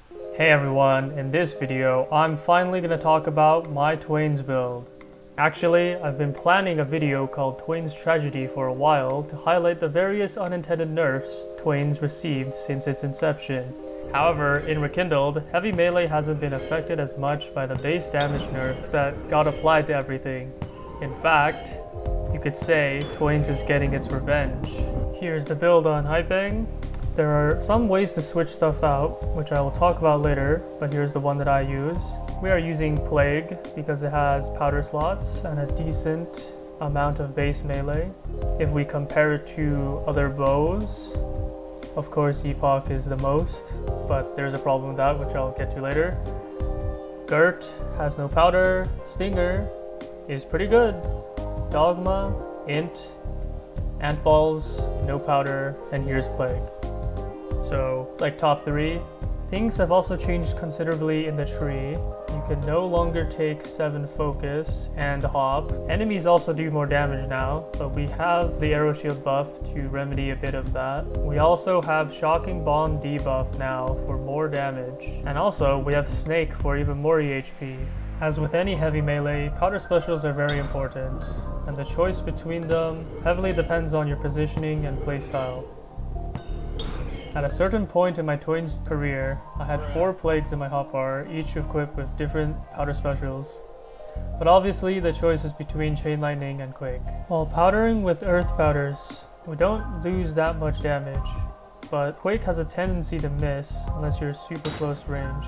Hey everyone, in this video, I'm finally going to talk about my Twains build. Actually, I've been planning a video called Twains Tragedy for a while to highlight the various unintended nerfs Twains received since its inception. However, in Rekindled, heavy melee hasn't been affected as much by the base damage nerf that got applied to everything. In fact, you could say Twains is getting its revenge. Here's the build on Hyping. There are some ways to switch stuff out, which I will talk about later, but here's the one that I use. We are using Plague because it has powder slots and a decent amount of base melee. If we compare it to other bows, of course Epoch is the most, but there's a problem with that, which I'll get to later. Gert has no powder. Stinger is pretty good. Dogma, Int, Ant Balls, no powder, and here's Plague. So it's like top 3. Things have also changed considerably in the tree. You can no longer take 7 focus and hop. Enemies also do more damage now, but we have the arrow shield buff to remedy a bit of that. We also have shocking bomb debuff now for more damage. And also we have snake for even more EHP. As with any heavy melee, powder specials are very important, and the choice between them heavily depends on your positioning and playstyle. At a certain point in my Twains career, I had 4 plagues in my hotbar, each equipped with different powder specials. But obviously the choice is between Chain Lightning and Quake. While powdering with earth powders, we don't lose that much damage, but Quake has a tendency to miss unless you're super close range.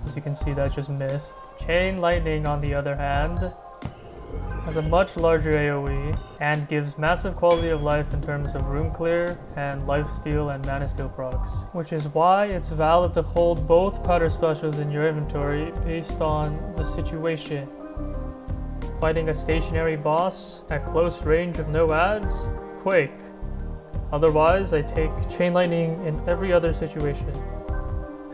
As you can see, that just missed. Chain Lightning, on the other hand, has a much larger AoE and gives massive quality of life in terms of room clear and lifesteal and mana steal procs, which is why it's valid to hold both powder specials in your inventory based on the situation. Fighting a stationary boss at close range with no ads? Quake. Otherwise, I take Chain Lightning in every other situation.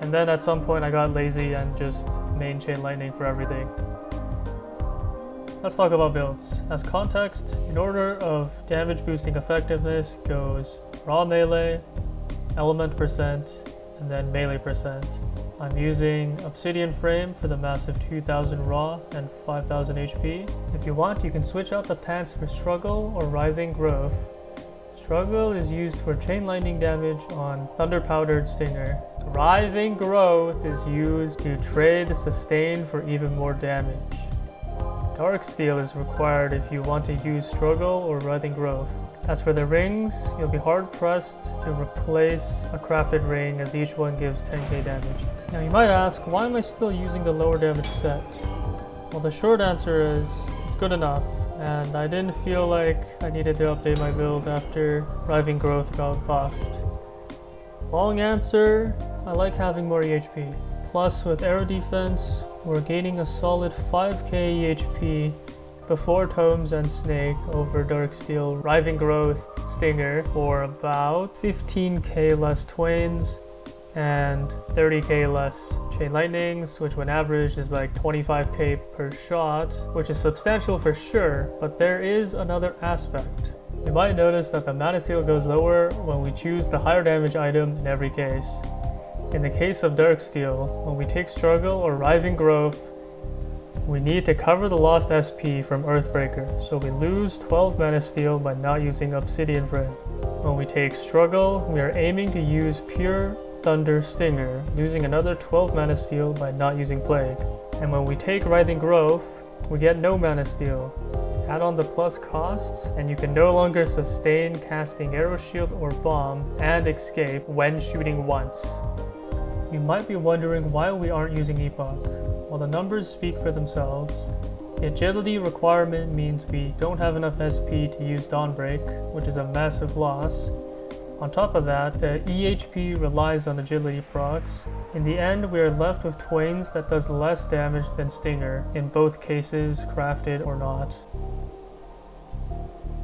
And then at some point I got lazy and just main Chain Lightning for everything. Let's talk about builds. As context, in order of damage boosting effectiveness goes raw melee, element percent, and then melee percent. I'm using Obsidian Frame for the massive 2000 raw and 5000 HP. If you want, you can switch out the pants for Struggle or Writhing Growth. Struggle is used for Chain Lightning damage on Thunder Powdered Stinger. Writhing Growth is used to trade Sustain for even more damage. Dark Steel is required if you want to use Struggle or Writhing Growth. As for the rings, you'll be hard pressed to replace a crafted ring as each one gives 10k damage. Now you might ask, why am I still using the lower damage set? Well, the short answer is, it's good enough, and I didn't feel like I needed to update my build after Writhing Growth got buffed. Long answer, I like having more EHP. Plus with arrow defense, we're gaining a solid 5k EHP before Tomes and Snake over Dark Steel, Writhing Growth, Stinger for about 15k less Twains and 30k less Chain Lightnings, which when averaged is like 25k per shot, which is substantial for sure, but there is another aspect. You might notice that the mana steal goes lower when we choose the higher damage item in every case. In the case of Dark Steel, when we take Struggle or Writhing Growth, we need to cover the lost SP from Earthbreaker, so we lose 12 mana steal by not using Obsidian Frame. When we take Struggle, we are aiming to use pure Thunder Stinger, losing another 12 mana steal by not using Plague. And when we take Writhing Growth, we get no mana steal. Add on the plus costs, and you can no longer sustain casting Arrow Shield or Bomb and escape when shooting once. You might be wondering why we aren't using Epoch. Well, the numbers speak for themselves. The agility requirement means we don't have enough SP to use Dawnbreak, which is a massive loss. On top of that, the EHP relies on agility procs. In the end, we are left with Twains that does less damage than Stinger, in both cases, crafted or not.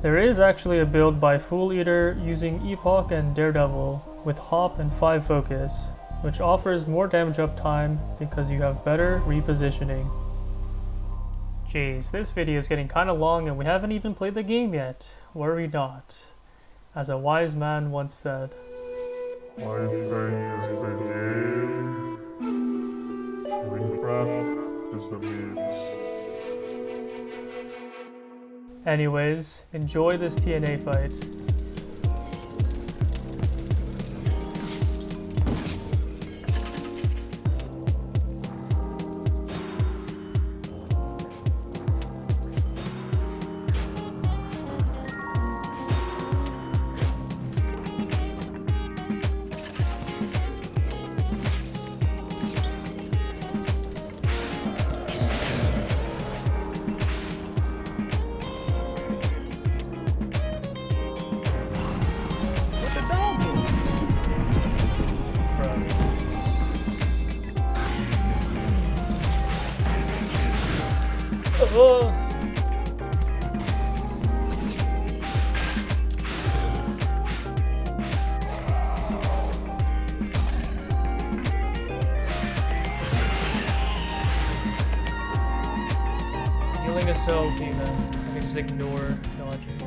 There is actually a build by Fooleater using Epoch and Daredevil with Hop and 5 focus, which offers more damage uptime because you have better repositioning. Jeez, this video is getting kinda long and we haven't even played the game yet. Worry not. As a wise man once said, Hyping is the game. it means. Anyways, enjoy this TNA fight. Healing is so OP, man. I can just ignore dodging.